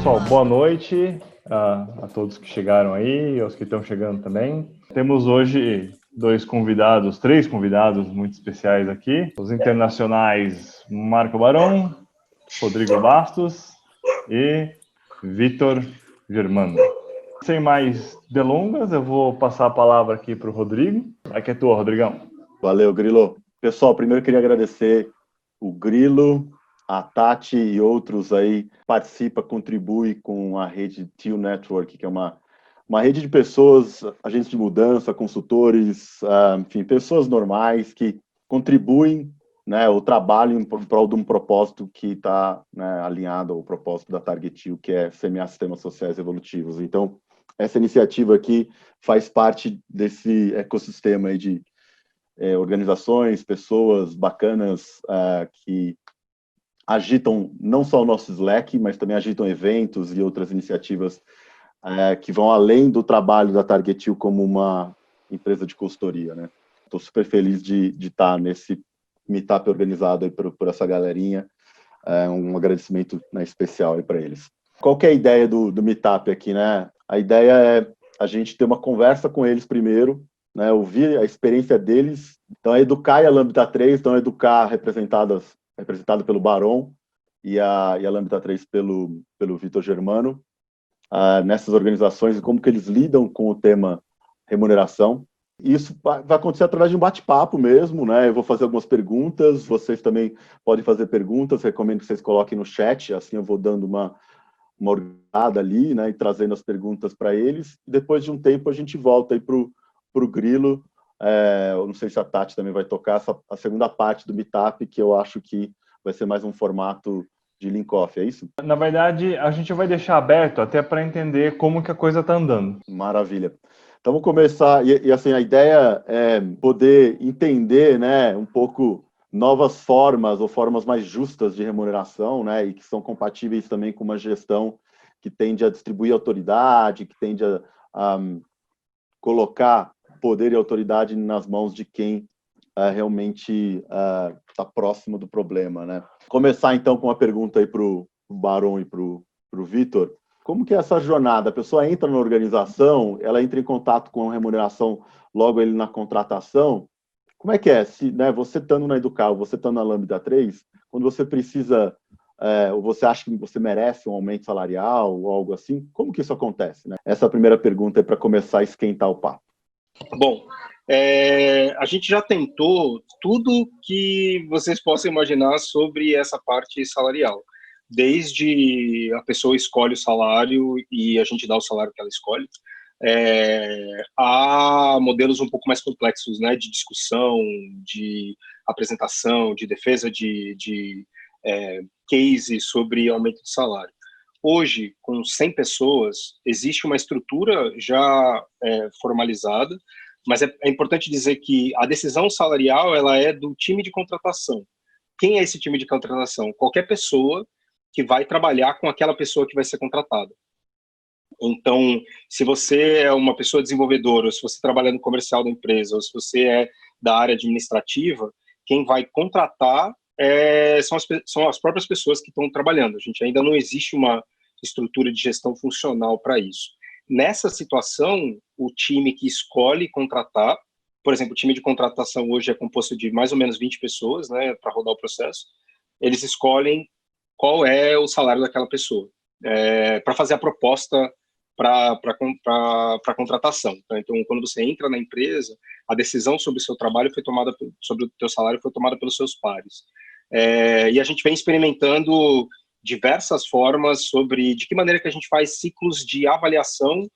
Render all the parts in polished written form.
pessoal, boa noite a todos que chegaram aí e aos que estão chegando também. Temos hoje três convidados muito especiais aqui. Os internacionais Marco Barão, Rodrigo Bastos e Vitor Germano. Sem mais delongas, eu vou passar a palavra aqui para o Rodrigo. Aqui é tua, Rodrigão. Valeu, Grilo. Pessoal, primeiro eu queria agradecer o Grilo, a Tati e outros aí contribuem com a rede Teal Network, que é uma rede de pessoas, agentes de mudança, consultores, enfim, pessoas normais que contribuem, né, ou trabalham em prol de um propósito que está, né, alinhado ao propósito da Target Teal, que é semear sistemas sociais evolutivos. Então, essa iniciativa aqui faz parte desse ecossistema aí de organizações, pessoas bacanas que agitam não só o nosso Slack, mas também agitam eventos e outras iniciativas que vão além do trabalho da Target Teal como uma empresa de consultoria, né? Estou super feliz de estar nesse meetup organizado aí por essa galerinha. Um agradecimento, né, especial aí para eles. Qual que é a ideia do meetup aqui, né? A ideia é a gente ter uma conversa com eles primeiro, né, ouvir a experiência deles. Então, a Educar e a Lambda 3, então a Educar representada pelo Barão e a Lambda 3 pelo Vitor Germano, nessas organizações e como que eles lidam com o tema remuneração. Isso vai acontecer através de um bate-papo mesmo, né? Eu vou fazer algumas perguntas, vocês também podem fazer perguntas, recomendo que vocês coloquem no chat, assim eu vou dando uma organizada ali, né, e trazendo as perguntas para eles. E depois de um tempo a gente volta aí para o Grilo. Eu não sei se a Tati também vai tocar a segunda parte do Meetup, que eu acho que vai ser mais um formato de link-off, é isso? Na verdade, a gente vai deixar aberto até para entender como que a coisa está andando. Maravilha. Então, vamos começar. E assim, a ideia é poder entender, né, um pouco novas formas ou formas mais justas de remuneração, né, e que são compatíveis também com uma gestão que tende a distribuir autoridade, que tende a colocar poder e autoridade nas mãos de quem realmente está próximo do problema, né? Começar então com uma pergunta aí para o Barão e para o Vitor. Como que é essa jornada? A pessoa entra na organização, ela entra em contato com a remuneração logo ele na contratação. Como é que é? Se, né, você estando na Educal, você estando na Lambda 3, quando você precisa, ou você acha que você merece um aumento salarial ou algo assim, como que isso acontece? Né? Essa é a primeira pergunta para começar a esquentar o papo. Bom, a gente já tentou tudo que vocês possam imaginar sobre essa parte salarial. Desde a pessoa escolhe o salário e a gente dá o salário que ela escolhe, há modelos um pouco mais complexos, né, de discussão, de apresentação, de defesa de case sobre aumento de salário. Hoje, com 100 pessoas, existe uma estrutura já formalizada, mas é importante dizer que a decisão salarial ela é do time de contratação. Quem é esse time de contratação? Qualquer pessoa que vai trabalhar com aquela pessoa que vai ser contratada. Então, se você é uma pessoa desenvolvedora, ou se você trabalha no comercial da empresa, ou se você é da área administrativa, quem vai contratar são as próprias pessoas que estão trabalhando. A gente ainda não existe uma estrutura de gestão funcional para isso. Nessa situação, o time que escolhe contratar, por exemplo, o time de contratação hoje é composto de mais ou menos 20 pessoas, né, para rodar o processo, eles escolhem qual é o salário daquela pessoa, para fazer a proposta para contratação. Tá? Então, quando você entra na empresa, a decisão sobre o seu trabalho foi tomada, sobre o teu salário foi tomada pelos seus pares. E a gente vem experimentando diversas formas sobre de que maneira que a gente faz ciclos de avaliação,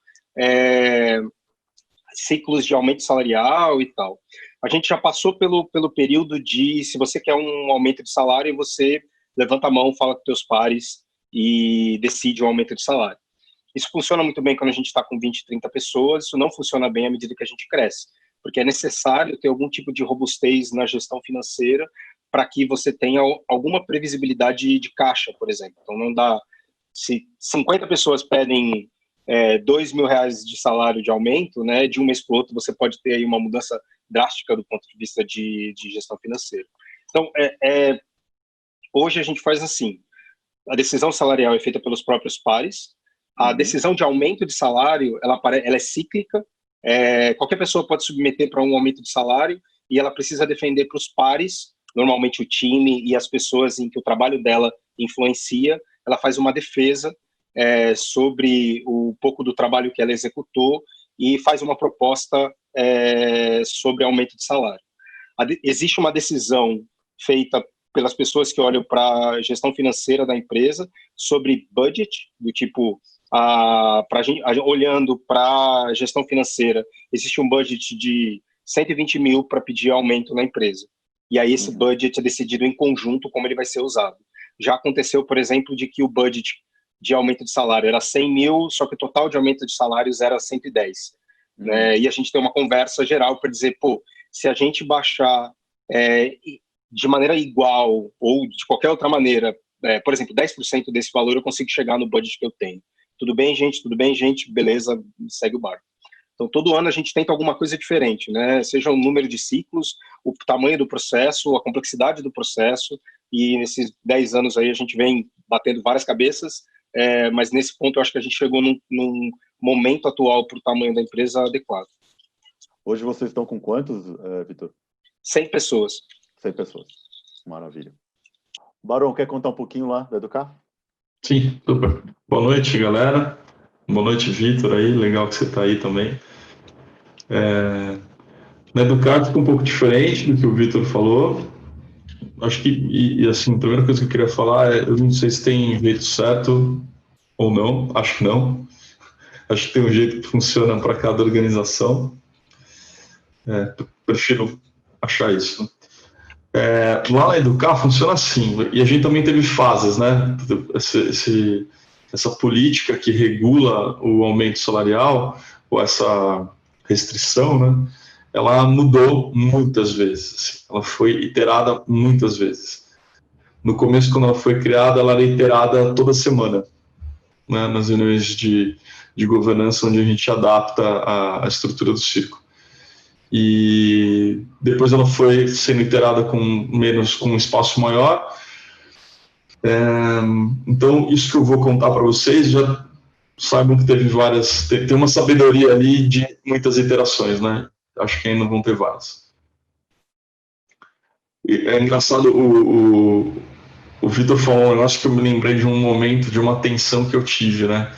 ciclos de aumento salarial e tal. A gente já passou pelo período de, se você quer um aumento de salário, você levanta a mão, fala com teus pares e decide o aumento de salário. Isso funciona muito bem quando a gente está com 20, 30 pessoas, isso não funciona bem à medida que a gente cresce, porque é necessário ter algum tipo de robustez na gestão financeira para que você tenha alguma previsibilidade de caixa, por exemplo. Então, não dá... Se 50 pessoas pedem R$2.000 de salário de aumento, né, de um mês para o outro, você pode ter aí uma mudança drástica do ponto de vista de gestão financeira. Então, hoje a gente faz assim, a decisão salarial é feita pelos próprios pares. A decisão de aumento de salário, ela é cíclica. Qualquer pessoa pode submeter para um aumento de salário e ela precisa defender para os pares, normalmente o time e as pessoas em que o trabalho dela influencia. Ela faz uma defesa sobre o pouco do trabalho que ela executou e faz uma proposta sobre aumento de salário. Existe uma decisão feita pelas pessoas que olham para a gestão financeira da empresa sobre budget, do tipo, olhando para a gestão financeira, existe um budget de 120 mil para pedir aumento na empresa. E aí esse budget é decidido em conjunto como ele vai ser usado. Já aconteceu, por exemplo, de que o budget de aumento de salário era 100 mil, só que o total de aumento de salários era 110. Né? E a gente tem uma conversa geral para dizer, se a gente baixar de maneira igual ou de qualquer outra maneira, por exemplo, 10% desse valor eu consigo chegar no budget que eu tenho. Tudo bem, gente? Tudo bem, gente? Beleza, segue o barco. Então, todo ano a gente tenta alguma coisa diferente, né? Seja o número de ciclos, o tamanho do processo, a complexidade do processo, e nesses 10 anos aí a gente vem batendo várias cabeças, mas nesse ponto eu acho que a gente chegou num momento atual para o tamanho da empresa adequado. Hoje vocês estão com quantos, Vitor? 100 pessoas. 100 pessoas. Maravilha. Barão, quer contar um pouquinho lá da Educar? Sim, super. Boa noite, galera. Boa noite, Vitor, aí. Legal que você está aí também. Na Educar fica um pouco diferente do que o Vitor falou. Acho que, assim, a primeira coisa que eu queria falar eu não sei se tem jeito certo ou não. Acho que não. Acho que tem um jeito que funciona para cada organização. Prefiro achar isso. Lá na Educar funciona assim, e a gente também teve fases, né? Essa política que regula o aumento salarial, ou essa restrição, né? Ela mudou muitas vezes, ela foi iterada muitas vezes. No começo, quando ela foi criada, ela era iterada toda semana, né? Nas reuniões de governança, onde a gente adapta a estrutura do circo. E depois ela foi sendo iterada com um espaço maior. Então, isso que eu vou contar para vocês, já saibam que tem uma sabedoria ali de muitas iterações, né? Acho que ainda vão ter várias. É engraçado, o Vitor falou um negócio que eu me lembrei de um momento, de uma tensão que eu tive, né?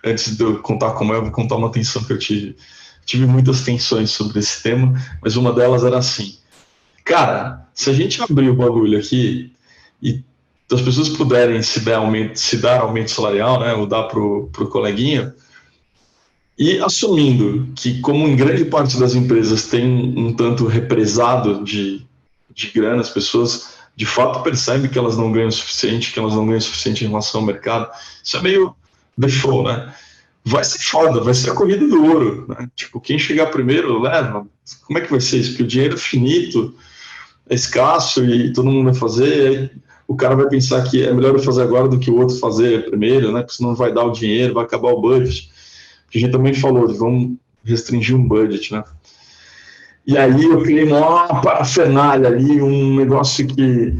Antes de eu contar como eu vou contar uma tensão que eu tive. Tive muitas tensões sobre esse tema, mas uma delas era assim: cara, se a gente abrir o bagulho aqui e as pessoas puderem se dar aumento salarial, né, ou dar pro coleguinha, e assumindo que, como em grande parte das empresas tem um tanto represado de grana, as pessoas de fato percebem que elas não ganham o suficiente, em relação ao mercado. Isso é meio default, né? Vai ser foda, vai ser a corrida do ouro, né? Tipo, quem chegar primeiro leva. Como é que vai ser isso? Porque o dinheiro é finito, é escasso e todo mundo vai fazer. O cara vai pensar que é melhor eu fazer agora do que o outro fazer primeiro, né? Porque senão vai dar o dinheiro, vai acabar o budget. Porque a gente também falou, vamos restringir um budget, né? E aí eu criei uma parafernália ali, um negócio que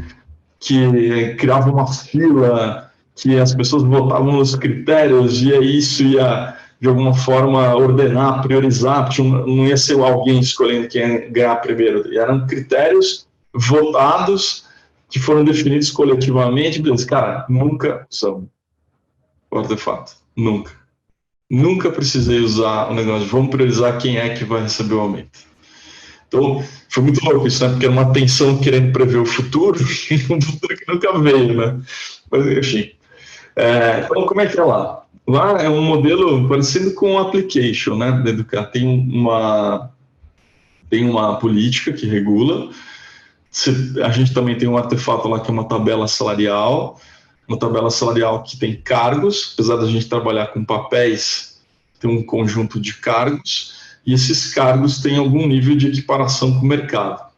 criava uma fila, que as pessoas votavam nos critérios, e aí isso ia, de alguma forma, ordenar, priorizar, porque não ia ser alguém escolhendo quem ia ganhar primeiro, eram critérios votados, que foram definidos coletivamente. Cara, nunca usamos o artefato, nunca precisei usar o negócio, vamos priorizar quem é que vai receber o aumento. Então, foi muito louco isso, né? Porque era uma tensão querendo prever o futuro, e um futuro que nunca veio, né? Mas, enfim. Então, como é que é lá? Lá é um modelo parecido com o application, né? Da Educar. Tem uma política que regula. A gente também tem um artefato lá que é uma tabela salarial que tem cargos, apesar da gente trabalhar com papéis, tem um conjunto de cargos, e esses cargos têm algum nível de equiparação com o mercado.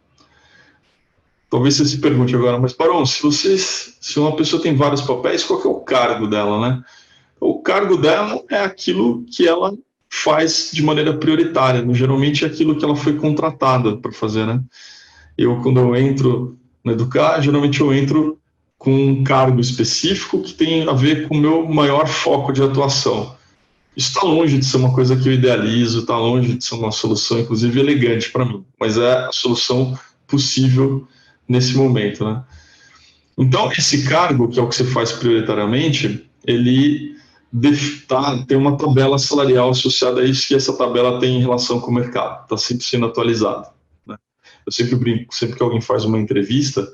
Talvez você se pergunte agora, mas Barão, se uma pessoa tem vários papéis, qual que é o cargo dela, né? O cargo dela é aquilo que ela faz de maneira prioritária, geralmente é aquilo que ela foi contratada para fazer, né? Quando eu entro no Educar, geralmente eu entro com um cargo específico que tem a ver com o meu maior foco de atuação. Isso está longe de ser uma coisa que eu idealizo, está longe de ser uma solução, inclusive, elegante para mim, mas é a solução possível nesse momento, né? Então, esse cargo, que é o que você faz prioritariamente, ele tem uma tabela salarial associada a isso, que essa tabela tem em relação com o mercado, está sempre sendo atualizada, né? Eu sempre brinco, sempre que alguém faz uma entrevista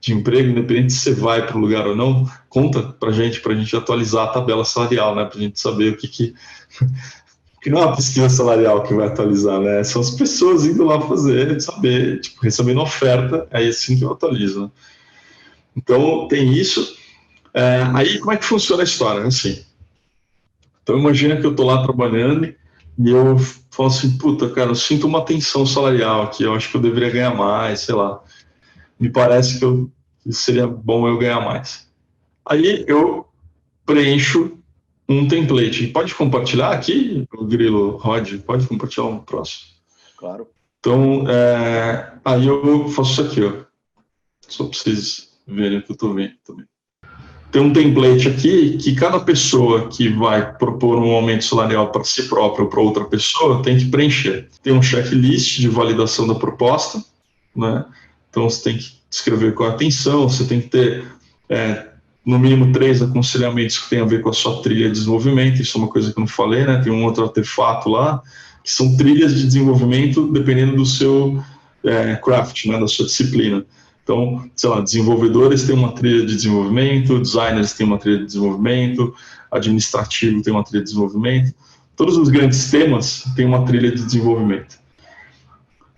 de emprego, independente se você vai para o lugar ou não, conta para a gente atualizar a tabela salarial, né? Para a gente saber o que não é a pesquisa salarial que vai atualizar, né? São as pessoas indo lá fazer, saber, tipo, recebendo oferta, aí assim que eu atualizo, né? Então, tem isso. Aí, como é que funciona a história? Assim, então, imagina que eu estou lá trabalhando e eu falo assim, puta, cara, eu sinto uma tensão salarial aqui, eu acho que eu deveria ganhar mais, sei lá. Me parece que seria bom eu ganhar mais. Aí eu preencho um template. Pode compartilhar aqui, o Grilo, Rod? Pode compartilhar um próximo? Claro. Então, aí eu faço isso aqui, ó. Só para vocês verem o que eu estou vendo também. Tem um template aqui que cada pessoa que vai propor um aumento salarial para si próprio ou para outra pessoa tem que preencher. Tem um checklist de validação da proposta, né? Então, você tem que escrever com atenção, você tem que ter, no mínimo, 3 aconselhamentos que tem a ver com a sua trilha de desenvolvimento. Isso é uma coisa que eu não falei, né? Tem um outro artefato lá, que são trilhas de desenvolvimento dependendo do seu craft, né? Da sua disciplina. Então, sei lá, desenvolvedores têm uma trilha de desenvolvimento, designers têm uma trilha de desenvolvimento, administrativo tem uma trilha de desenvolvimento. Todos os grandes temas têm uma trilha de desenvolvimento.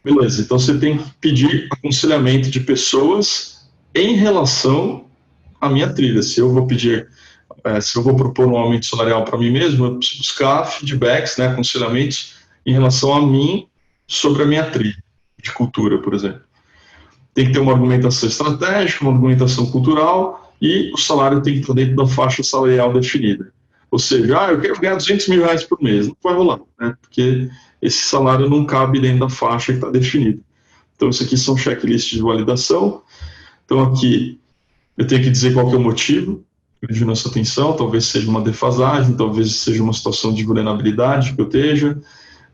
Beleza, então você tem que pedir aconselhamento de pessoas em relação à minha trilha. Se eu vou pedir, se eu vou propor um aumento salarial para mim mesmo, eu preciso buscar feedbacks, né, aconselhamentos em relação a mim sobre a minha trilha de cultura, por exemplo. Tem que ter uma argumentação estratégica, uma argumentação cultural e o salário tem que estar dentro da faixa salarial definida. Ou seja, eu quero ganhar R$200 mil por mês. Não vai rolar, né? Porque esse salário não cabe dentro da faixa que está definida. Então, isso aqui são checklists de validação. Então, aqui, eu tenho que dizer qual que é o motivo de nossa atenção. Talvez seja uma defasagem, talvez seja uma situação de vulnerabilidade que eu esteja.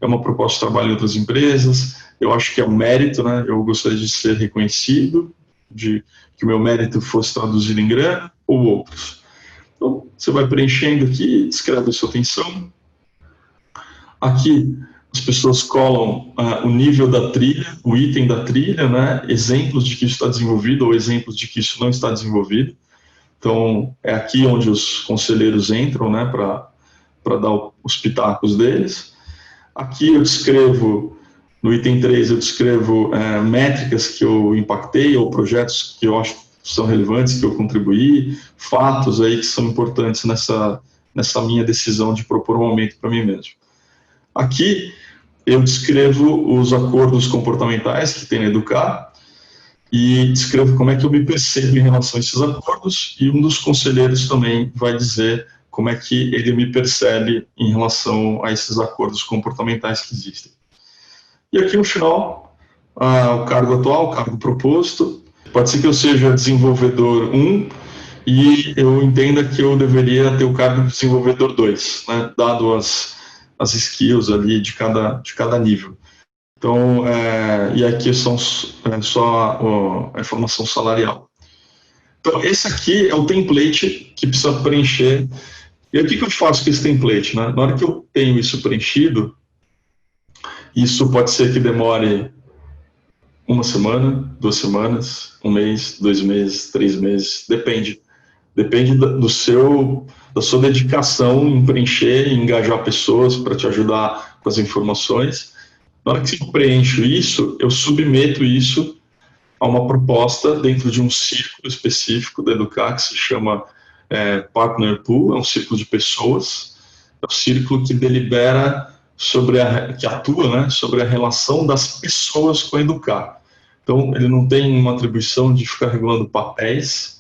É uma proposta de trabalho em outras empresas. Eu acho que é um mérito, né? Eu gostaria de ser reconhecido, de que o meu mérito fosse traduzido em grana, ou outros. Então, você vai preenchendo aqui, descreve a sua atenção. Aqui, as pessoas colam o nível da trilha, o item da trilha, né? Exemplos de que isso está desenvolvido ou exemplos de que isso não está desenvolvido. Então, é aqui onde os conselheiros entram, né? Para dar os pitacos deles. Aqui eu descrevo, no item 3, eu descrevo métricas que eu impactei ou projetos que eu acho que são relevantes, que eu contribuí, fatos aí que são importantes nessa minha decisão de propor um aumento para mim mesmo. Aqui eu descrevo os acordos comportamentais que tem na Educar e descrevo como é que eu me percebo em relação a esses acordos, e um dos conselheiros também vai dizer como é que ele me percebe em relação a esses acordos comportamentais que existem. E aqui no final, o cargo atual, o cargo proposto. Pode ser que eu seja desenvolvedor 1 e eu entenda que eu deveria ter o cargo de desenvolvedor 2, né, dado as skills ali de cada nível. Então, e aqui são só a informação salarial. Então, esse aqui é o template que precisa preencher. E o que eu faço com esse template, né? Na hora que eu tenho isso preenchido, isso pode ser que demore 1 semana, 2 semanas, 1 mês, 2 meses, 3 meses, depende. Depende da sua dedicação em preencher e engajar pessoas para te ajudar com as informações. Na hora que eu preencho isso, eu submeto isso a uma proposta dentro de um círculo específico da Educar, que se chama Partner Pool, é um círculo de pessoas, é um círculo que delibera que atua, né, sobre a relação das pessoas com a Educar. Então, ele não tem uma atribuição de ficar regulando papéis,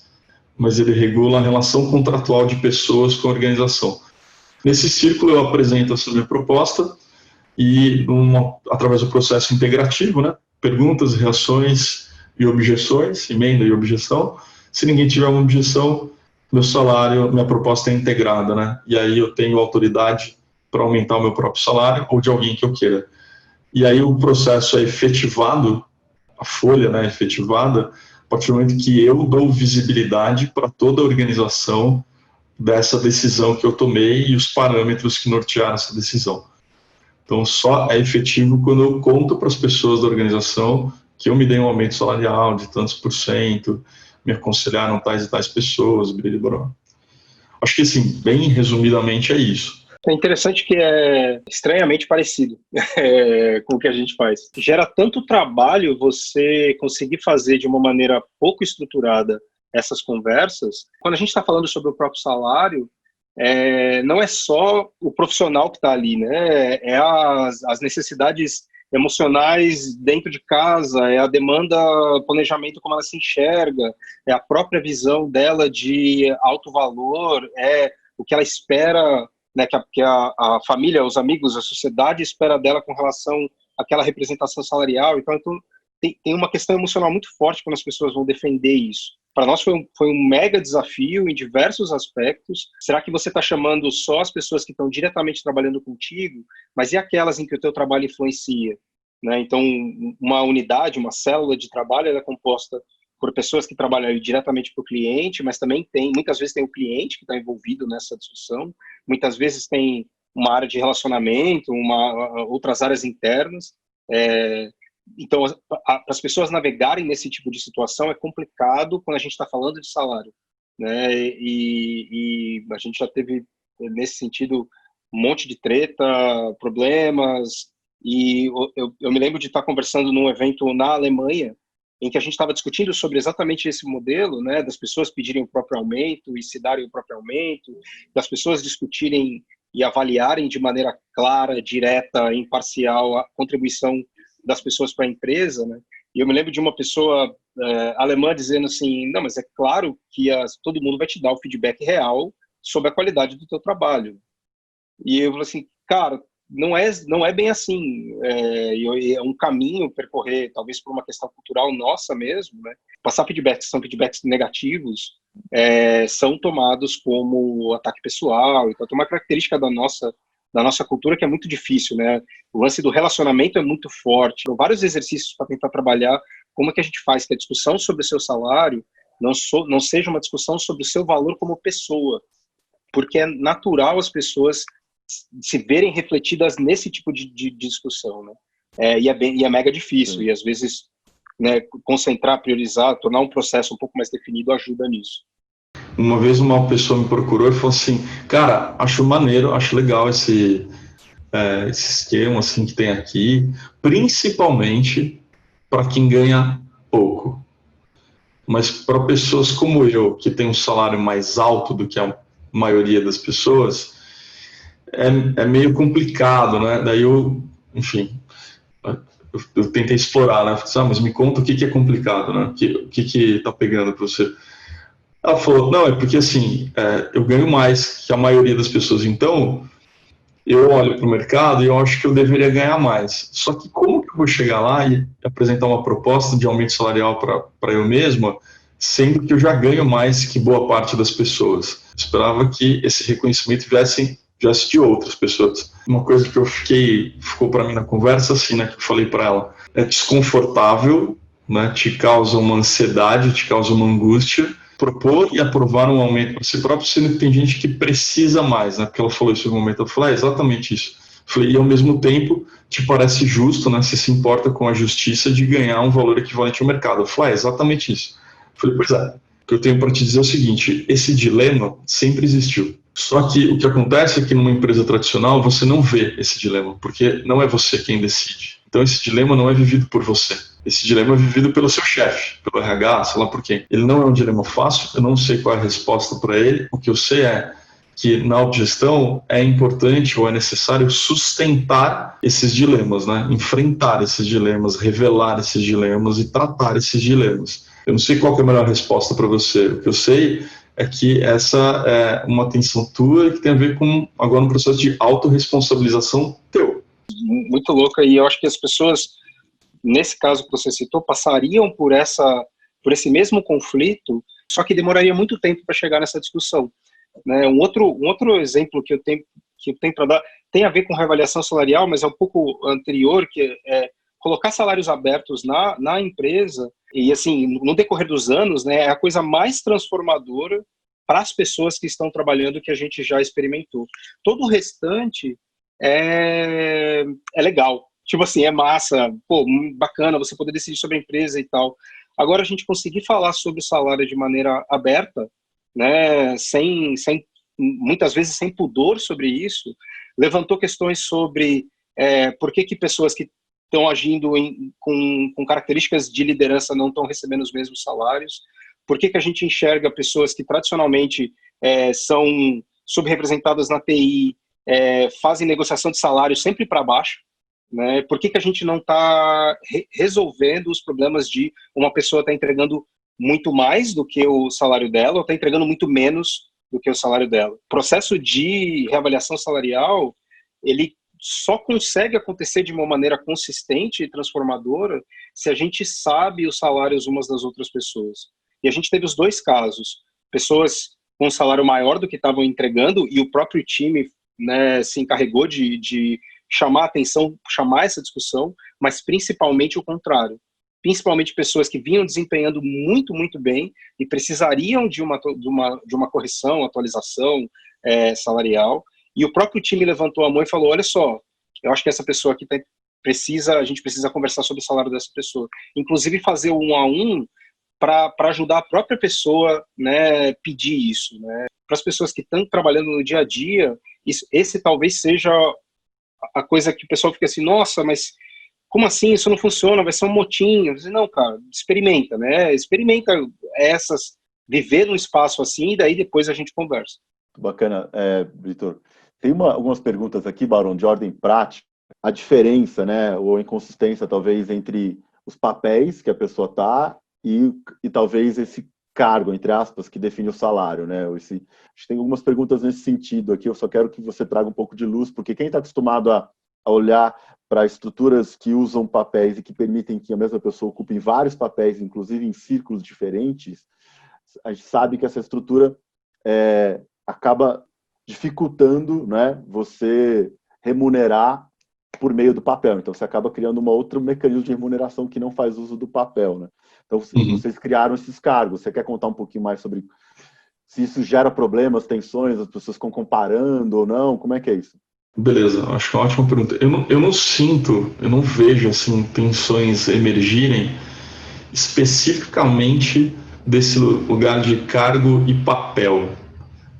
mas ele regula a relação contratual de pessoas com a organização. Nesse círculo, eu apresento essa minha proposta e, através do processo integrativo, né, perguntas, reações e objeções, emenda e objeção, Se ninguém tiver uma objeção, meu salário, minha proposta é integrada, né? E aí eu tenho autoridade para aumentar o meu próprio salário ou de alguém que eu queira. E aí o processo é efetivado, a folha, né, efetivada, a partir do momento que eu dou visibilidade para toda a organização dessa decisão que eu tomei e os parâmetros que nortearam essa decisão. Então, só é efetivo quando eu conto para as pessoas da organização que eu me dei um aumento salarial de tantos %, me aconselharam tais e tais pessoas, blá. Acho que, assim, bem resumidamente é isso. É interessante que é estranhamente parecido com o que a gente faz. Gera tanto trabalho você conseguir fazer de uma maneira pouco estruturada essas conversas. Quando a gente está falando sobre o próprio salário, não é só o profissional que está ali, né? É as necessidades emocionais dentro de casa, é a demanda, planejamento, como ela se enxerga, é a própria visão dela de alto valor, é o que ela espera, né, que a família, os amigos, a sociedade espera dela com relação àquela representação salarial. Então tem uma questão emocional muito forte quando as pessoas vão defender isso. Para nós foi um mega desafio em diversos aspectos. Será que você está chamando só as pessoas que estão diretamente trabalhando contigo, mas e aquelas em que o teu trabalho influencia? Né? Então, uma unidade, uma célula de trabalho, ela é composta por pessoas que trabalham diretamente para o cliente, mas também muitas vezes tem o cliente que está envolvido nessa discussão, muitas vezes tem uma área de relacionamento, outras áreas internas. Então, para as pessoas navegarem nesse tipo de situação é complicado quando a gente está falando de salário, né? E a gente já teve, nesse sentido, um monte de treta, problemas, e eu me lembro de estar conversando num evento na Alemanha, em que a gente estava discutindo sobre exatamente esse modelo, né, das pessoas pedirem o próprio aumento e se darem o próprio aumento, das pessoas discutirem e avaliarem de maneira clara, direta, imparcial a contribuição das pessoas para a empresa, né? E eu me lembro de uma pessoa alemã dizendo assim, não, mas é claro que todo mundo vai te dar o feedback real sobre a qualidade do teu trabalho. E eu falei assim, cara, não é bem assim. É um caminho percorrer, talvez por uma questão cultural nossa mesmo, né? Passar feedbacks que são feedbacks negativos são tomados como ataque pessoal. Então, tem uma característica da nossa cultura que é muito difícil, né? O lance do relacionamento é muito forte. Tem vários exercícios para tentar trabalhar como é que a gente faz que a discussão sobre o seu salário não seja uma discussão sobre o seu valor como pessoa, porque é natural as pessoas se verem refletidas nesse tipo de discussão, né? E é mega difícil. E às vezes, né, concentrar, priorizar, tornar um processo um pouco mais definido ajuda nisso. Uma vez uma pessoa me procurou e falou assim, cara, acho maneiro, acho legal esse esquema assim, que tem aqui, principalmente para quem ganha pouco. Mas para pessoas como eu, que tem um salário mais alto do que a maioria das pessoas, é meio complicado, né? Daí enfim, eu tentei explorar, né? Falei, mas me conta o que é complicado, né? O que tá pegando para você? Ela falou, não, é porque assim, eu ganho mais que a maioria das pessoas, então eu olho para o mercado e eu acho que eu deveria ganhar mais. Só que como que eu vou chegar lá e apresentar uma proposta de aumento salarial para eu mesma, sendo que eu já ganho mais que boa parte das pessoas? Eu esperava que esse reconhecimento viesse de outras pessoas. Uma coisa que ficou para mim na conversa, assim, né, que eu falei para ela, é desconfortável, né, te causa uma ansiedade, te causa uma angústia, propor e aprovar um aumento para si próprio, sendo que tem gente que precisa mais, né? Porque ela falou isso no momento, eu falei, exatamente isso. Eu falei, e ao mesmo tempo, te parece justo, né? Você se importa com a justiça de ganhar um valor equivalente ao mercado. Eu falei, exatamente isso. Eu falei, pois é, o que eu tenho para te dizer é o seguinte, esse dilema sempre existiu. Só que o que acontece é que numa empresa tradicional você não vê esse dilema, porque não é você quem decide. Então esse dilema não é vivido por você. Esse dilema é vivido pelo seu chefe, pelo RH, sei lá por quem. Ele não é um dilema fácil, eu não sei qual é a resposta para ele. O que eu sei é que na autogestão é importante ou é necessário sustentar esses dilemas, né? Enfrentar esses dilemas, revelar esses dilemas e tratar esses dilemas. Eu não sei qual é a melhor resposta para você. O que eu sei é que essa é uma atenção tua que tem a ver com agora um processo de autorresponsabilização teu. Muito louca, e eu acho que as pessoas, nesse caso que você citou, passariam por esse mesmo conflito Só que demoraria muito tempo para chegar nessa discussão, né? Um outro exemplo que eu tenho para dar tem a ver com reavaliação salarial, mas é um pouco anterior, que é colocar salários abertos na empresa, e assim, no decorrer dos anos, né, é a coisa mais transformadora para as pessoas que estão trabalhando que a gente já experimentou. Todo o restante é legal. Tipo assim, é massa, pô, bacana você poder decidir sobre a empresa e tal. Agora, a gente conseguir falar sobre o salário de maneira aberta, né, muitas vezes sem pudor sobre isso, levantou questões sobre por que pessoas que estão agindo com características de liderança não estão recebendo os mesmos salários, por que a gente enxerga pessoas que tradicionalmente são subrepresentadas na TI, fazem negociação de salário sempre para baixo, né? Por que a gente não está resolvendo os problemas de uma pessoa estar entregando muito mais do que o salário dela ou está entregando muito menos do que o salário dela? O processo de reavaliação salarial, ele só consegue acontecer de uma maneira consistente e transformadora se a gente sabe os salários umas das outras pessoas. E a gente teve os dois casos. Pessoas com um salário maior do que estavam entregando e o próprio time, né, se encarregou de chamar a atenção, chamar essa discussão, mas principalmente o contrário. Principalmente pessoas que vinham desempenhando muito, muito bem e precisariam de uma correção, atualização salarial. E o próprio time levantou a mão e falou, olha só, eu acho que essa pessoa aqui a gente precisa conversar sobre o salário dessa pessoa. Inclusive fazer o 1 a 1 para ajudar a própria pessoa, né, pedir isso, né? Para as pessoas que estão trabalhando no dia a dia, esse talvez seja a coisa que o pessoal fica assim, nossa, mas como assim? Isso não funciona, vai ser um motim. Eu disse, não, cara, experimenta, né? Experimenta viver num espaço assim e daí depois a gente conversa. Bacana, Vitor. Tem algumas perguntas aqui, Barão, de ordem prática. A diferença, né, ou inconsistência, talvez, entre os papéis que a pessoa está e talvez esse cargo, entre aspas, que define o salário, né? A gente tem algumas perguntas nesse sentido aqui, eu só quero que você traga um pouco de luz, porque quem está acostumado a olhar para estruturas que usam papéis e que permitem que a mesma pessoa ocupe vários papéis, inclusive em círculos diferentes, a gente sabe que essa estrutura acaba dificultando, né, você remunerar por meio do papel. Então, você acaba criando um outro mecanismo de remuneração que não faz uso do papel, né? Então, vocês criaram esses cargos. Você quer contar um pouquinho mais sobre se isso gera problemas, tensões, as pessoas ficam comparando ou não? Como é que é isso? Beleza, acho que é uma ótima pergunta. Eu não vejo assim, tensões emergirem especificamente desse lugar de cargo e papel.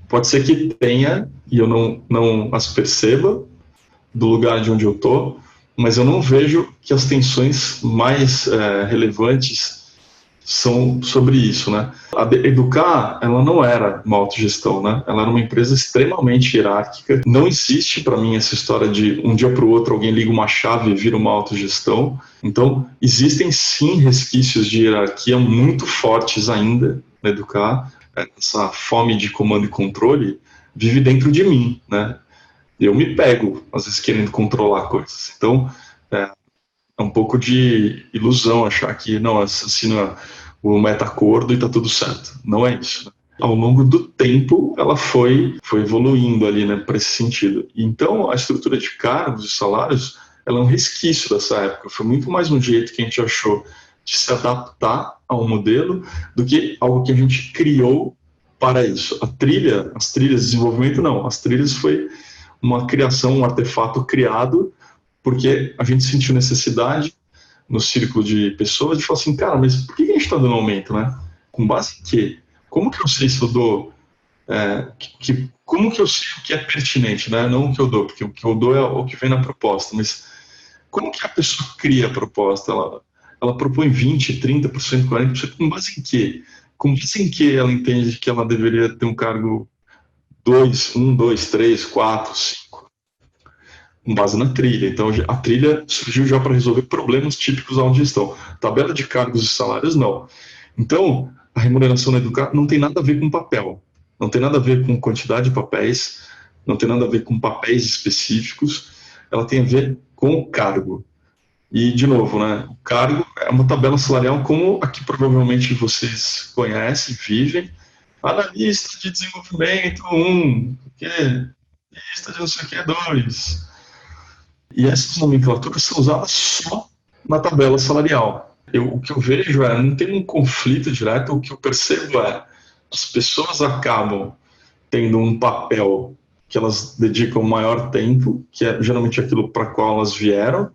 Pode ser que tenha, e eu não as perceba do lugar de onde eu estou, mas eu não vejo que as tensões mais relevantes são sobre isso, né? A Educar, ela não era uma autogestão, né? Ela era uma empresa extremamente hierárquica. Não existe, para mim, essa história de um dia para o outro alguém liga uma chave e vira uma autogestão. Então, existem sim resquícios de hierarquia muito fortes ainda na Educar. Essa fome de comando e controle vive dentro de mim, né? Eu me pego, às vezes, querendo controlar coisas. Então, é um pouco de ilusão achar que, não, assina o meta-acordo e está tudo certo. Não é isso, né? Ao longo do tempo, ela foi evoluindo ali, né, para esse sentido. Então, a estrutura de cargos e salários, ela é um resquício dessa época. Foi muito mais um jeito que a gente achou de se adaptar a um modelo do que algo que a gente criou para isso. As trilhas de desenvolvimento, não. As trilhas foi uma criação, um artefato criado porque a gente sentiu necessidade no círculo de pessoas de falar assim, cara, mas por que a gente está dando aumento, né? Com base em quê? Como que eu sei se eu dou... como que eu sei o que é pertinente, né? Não o que eu dou, porque o que eu dou é o que vem na proposta, mas como que a pessoa cria a proposta? Ela propõe 20%, 30%, 40%, com base em quê? Com base em que ela entende que ela deveria ter um cargo 1, 2, 3, 4, 5? Com base na trilha. Então, a trilha surgiu já para resolver problemas típicos da autogestão. Tabela de cargos e salários, não. Então, a remuneração na Educar não tem nada a ver com papel, não tem nada a ver com quantidade de papéis, não tem nada a ver com papéis específicos, ela tem a ver com o cargo. E, de novo, né, o cargo é uma tabela salarial como a que provavelmente vocês conhecem, vivem. Analista de desenvolvimento 1, analista de não sei o que 2. E essas nomenclaturas são usadas só na tabela salarial. O que eu vejo não tem um conflito direto, o que eu percebo as pessoas acabam tendo um papel que elas dedicam maior tempo, que é geralmente aquilo para qual elas vieram,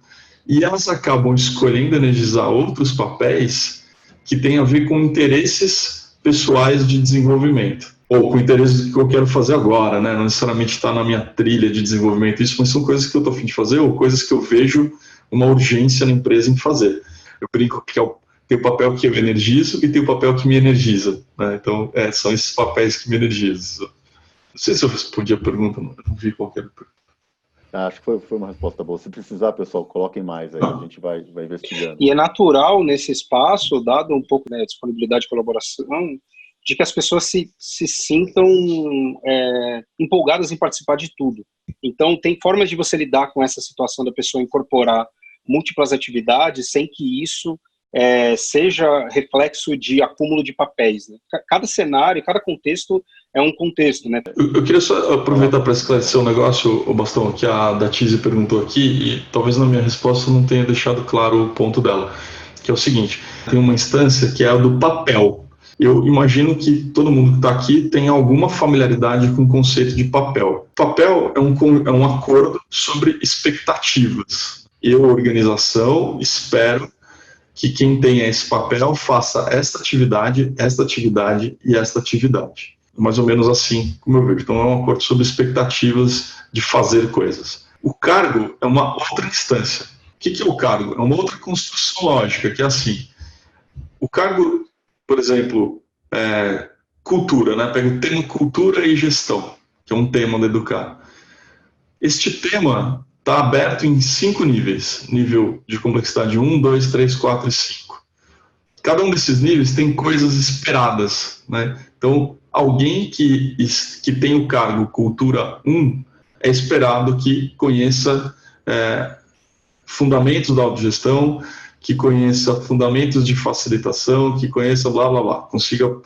e elas acabam escolhendo energizar outros papéis que têm a ver com interesses pessoais de desenvolvimento, ou com interesses que eu quero fazer agora, né? Não necessariamente está na minha trilha de desenvolvimento, isso, mas são coisas que eu estou a fim de fazer, ou coisas que eu vejo uma urgência na empresa em fazer. Eu brinco que tem o papel que eu energizo e tem o papel que me energiza, né? Então, são esses papéis que me energizam. Não sei se eu respondi a pergunta, não vi qualquer pergunta. Acho que foi uma resposta boa. Se precisar, pessoal, coloquem mais aí, a gente vai investigando. E é natural nesse espaço, dado um pouco, né, disponibilidade de colaboração, de que as pessoas se sintam empolgadas em participar de tudo. Então, tem formas de você lidar com essa situação da pessoa incorporar múltiplas atividades sem que isso seja reflexo de acúmulo de papéis, né? Cada cenário, cada contexto é um contexto, né? Eu queria só aproveitar para esclarecer um negócio, o Bastão, que a Datise perguntou aqui, e talvez na minha resposta não tenha deixado claro o ponto dela, que é o seguinte: tem uma instância que é a do papel. Eu imagino que todo mundo que está aqui tem alguma familiaridade com o conceito de papel. Papel é um acordo sobre expectativas. Eu, organização, espero que quem tenha esse papel faça esta atividade e esta atividade. Mais ou menos assim, como eu vejo. Então, é um acordo sobre expectativas de fazer coisas. O cargo é uma outra instância. O que é o cargo? É uma outra construção lógica, que é assim. O cargo, por exemplo, cultura, né? Pega o tema cultura e gestão, que é um tema da Educar. Este tema está aberto em 5 níveis. Nível de complexidade 1, 2, 3, 4 e 5. Cada um desses níveis tem coisas esperadas, né? Então, alguém que tem o cargo Cultura 1 é esperado que conheça fundamentos da autogestão, que conheça fundamentos de facilitação, que conheça blá, blá, blá, consiga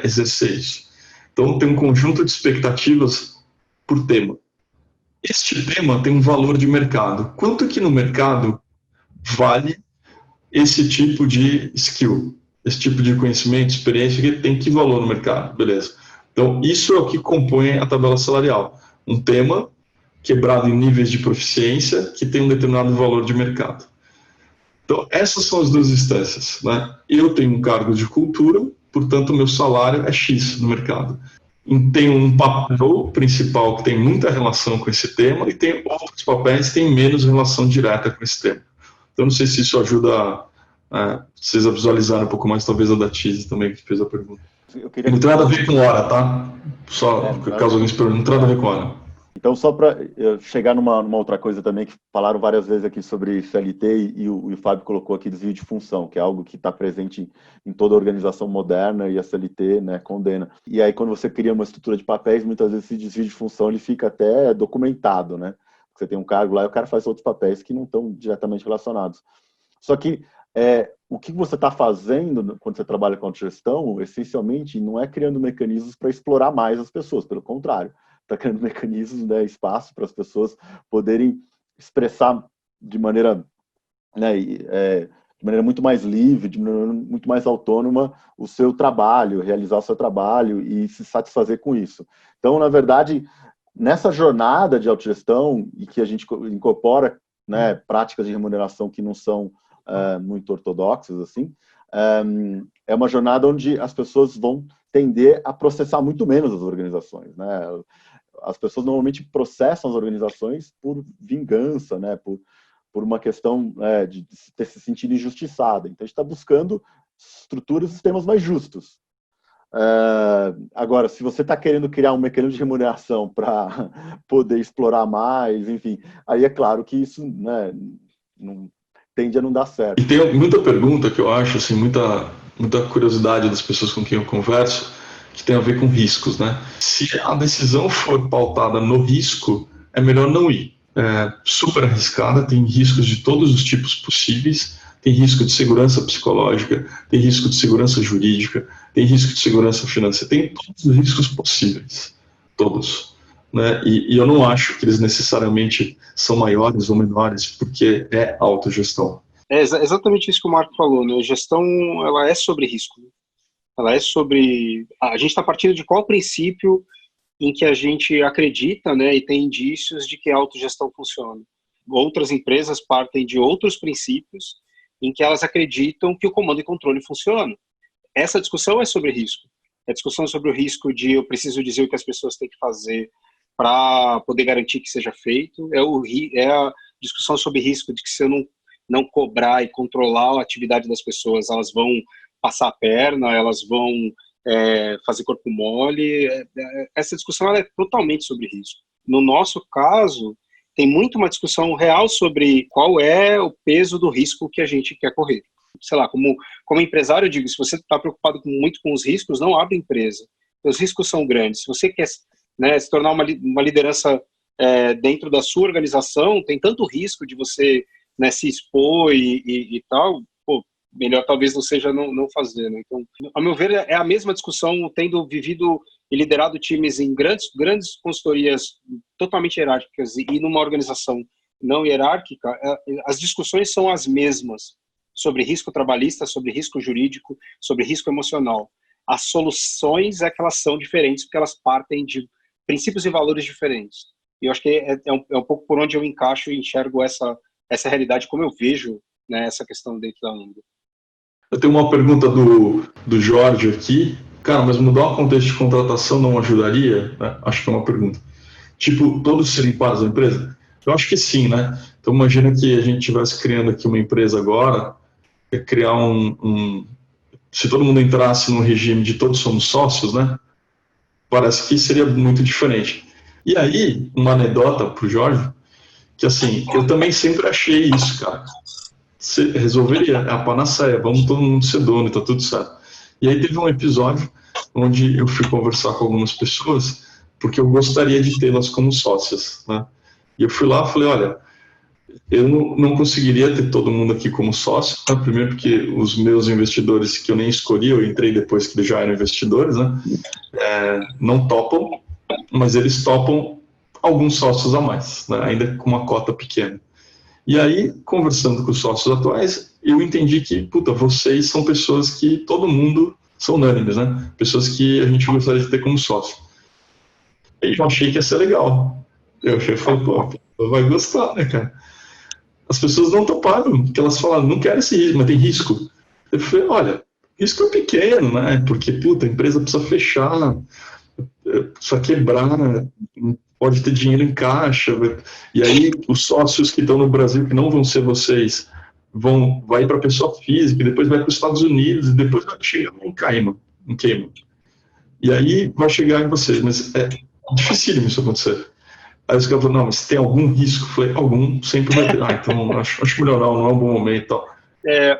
exercer isso. Então, tem um conjunto de expectativas por tema. Este tema tem um valor de mercado. Quanto que no mercado vale esse tipo de skill, esse tipo de conhecimento, experiência, que tem que valor no mercado? Beleza. Então, isso é o que compõe a tabela salarial. Um tema quebrado em níveis de proficiência que tem um determinado valor de mercado. Então, essas são as duas instâncias, né? Eu tenho um cargo de cultura, portanto, o meu salário é X no mercado. Tem um papel principal que tem muita relação com esse tema e tem outros papéis que têm menos relação direta com esse tema. Então, não sei se isso ajuda vocês a visualizarem um pouco mais, talvez a Datise também, que fez a pergunta. Não tem nada a ver com hora, tá? Só caso alguém se pergunte, não tem nada a ver com hora. Então, só para chegar numa outra coisa também, que falaram várias vezes aqui sobre CLT e o Fábio colocou aqui desvio de função, que é algo que está presente em toda organização moderna e a CLT, né, condena. E aí, quando você cria uma estrutura de papéis, muitas vezes esse desvio de função ele fica até documentado, né? Você tem um cargo lá e o cara faz outros papéis que não estão diretamente relacionados. Só que o que você está fazendo quando você trabalha com autogestão, essencialmente, não é criando mecanismos para explorar mais as pessoas, pelo contrário. Está criando mecanismos, né, espaço para as pessoas poderem expressar de maneira, né, de maneira muito mais livre, de maneira muito mais autônoma o seu trabalho, realizar o seu trabalho e se satisfazer com isso. Então, na verdade, nessa jornada de autogestão e que a gente incorpora, né, práticas de remuneração que não são muito ortodoxas, assim, é uma jornada onde as pessoas vão tender a processar muito menos as organizações, né? As pessoas normalmente processam as organizações por vingança, né? Por uma questão de ter se sentido injustiçada. Então, a gente está buscando estruturas e sistemas mais justos. Agora, se você está querendo criar um mecanismo de remuneração para poder explorar mais, enfim, aí é claro que isso, né, tende a não dar certo. E tem muita pergunta que eu acho, assim, muita curiosidade das pessoas com quem eu converso, que tem a ver com riscos, né? Se a decisão for pautada no risco, é melhor não ir. super arriscada, tem riscos de todos os tipos possíveis, tem risco de segurança psicológica, tem risco de segurança jurídica, tem risco de segurança financeira, tem todos os riscos possíveis, todos. Né? E eu não acho que eles necessariamente são maiores ou menores, porque é autogestão. É exatamente isso que o Marco falou, né? A gestão, ela é sobre risco. Ela é sobre... A gente está partindo de qual princípio em que a gente acredita, né, e tem indícios de que a autogestão funciona. Outras empresas partem de outros princípios em que elas acreditam que o comando e controle funciona. Essa discussão é sobre risco. É discussão sobre o risco de eu preciso dizer o que as pessoas têm que fazer para poder garantir que seja feito. É a discussão sobre risco de que se eu não cobrar e controlar a atividade das pessoas, elas vão passar a perna, elas vão fazer corpo mole. Essa discussão ela é totalmente sobre risco. No nosso caso, tem muito uma discussão real sobre qual é o peso do risco que a gente quer correr. Sei lá, como empresário, eu digo, se você está preocupado muito com os riscos, não abre empresa. Os riscos são grandes. Se você quer, né, se tornar uma liderança dentro da sua organização, tem tanto risco de você, né, se expor e tal, melhor talvez não seja não fazer. Né? Então, ao meu ver, é a mesma discussão, tendo vivido e liderado times em grandes consultorias totalmente hierárquicas e numa organização não hierárquica, as discussões são as mesmas sobre risco trabalhista, sobre risco jurídico, sobre risco emocional. As soluções é que elas são diferentes, porque elas partem de princípios e valores diferentes. E eu acho que é um pouco por onde eu encaixo e enxergo essa realidade, como eu vejo, né, essa questão dentro da Ando. Eu tenho uma pergunta do Jorge aqui. Cara, mas mudar o contexto de contratação não ajudaria? Acho que é uma pergunta. Tipo, todos serem pares da empresa? Eu acho que sim, né? Então imagina que a gente estivesse criando aqui uma empresa agora, criar se todo mundo entrasse no regime de todos somos sócios, né? Parece que seria muito diferente. E aí, uma anedota pro Jorge, que assim, eu também sempre achei isso, cara. Você resolveria, é a panaceia, vamos todo mundo ser dono e tá tudo certo. E aí teve um episódio onde eu fui conversar com algumas pessoas, porque eu gostaria de tê-las como sócias, né? E eu fui lá e falei, olha, eu não conseguiria ter todo mundo aqui como sócio, né? Primeiro porque os meus investidores, que eu nem escolhi, eu entrei depois que eles já eram investidores, né? Não topam, mas eles topam alguns sócios a mais, né? Ainda com uma cota pequena. E aí, conversando com os sócios atuais, eu entendi que, vocês são pessoas que todo mundo são unânimes, né? Pessoas que a gente gostaria de ter como sócio. E eu achei que ia ser legal. Eu falei, vai gostar, né, cara? As pessoas não toparam, porque elas falaram, não quero esse risco, mas tem risco. Eu falei, olha, risco é pequeno, né? Porque, a empresa precisa fechar, precisa quebrar, pode ter dinheiro em caixa, e aí os sócios que estão no Brasil, que não vão ser vocês, vai para a pessoa física, e depois vai para os Estados Unidos, e depois vai chegar em Cayman. E aí vai chegar em vocês, mas é dificílimo isso acontecer. Aí os caras falaram, não, mas tem algum risco? Eu falei, algum, sempre vai ter. Então acho melhor não é um bom momento e tal.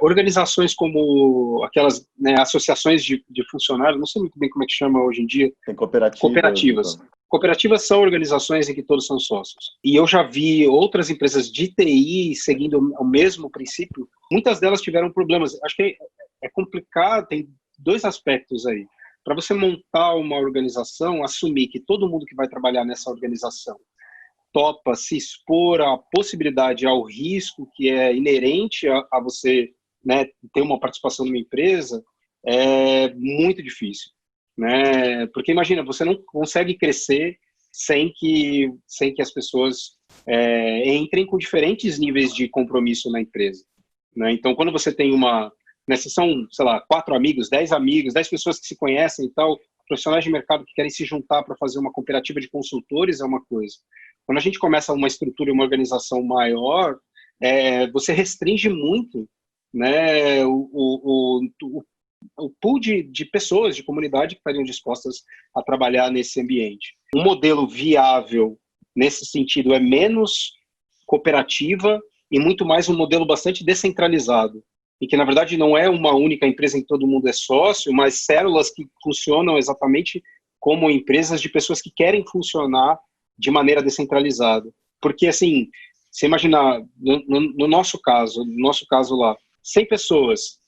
Organizações como aquelas, né, associações de funcionários, não sei muito bem como é que chama hoje em dia. Tem cooperativas. Cooperativas são organizações em que todos são sócios. E eu já vi outras empresas de TI seguindo o mesmo princípio. Muitas delas tiveram problemas. Acho que é complicado, tem dois aspectos aí. Para você montar uma organização, assumir que todo mundo que vai trabalhar nessa organização topa se expor à possibilidade, ao risco que é inerente a você, né, ter uma participação numa empresa, é muito difícil, né? Porque imagina, você não consegue crescer sem que as pessoas entrem com diferentes níveis de compromisso na empresa, né? Então, quando você tem se são, sei lá, 4 amigos, 10 amigos, 10 pessoas que se conhecem e tal, profissionais de mercado que querem se juntar para fazer uma cooperativa de consultores é uma coisa. Quando a gente começa uma estrutura e uma organização maior, você restringe muito, né, o pool de pessoas, de comunidade que estariam dispostas a trabalhar nesse ambiente. Um modelo viável nesse sentido é menos cooperativa e muito mais um modelo bastante descentralizado, e que na verdade não é uma única empresa em que todo mundo é sócio, mas células que funcionam exatamente como empresas de pessoas que querem funcionar de maneira descentralizada. Porque, assim, você imaginar, no nosso caso lá, 100 pessoas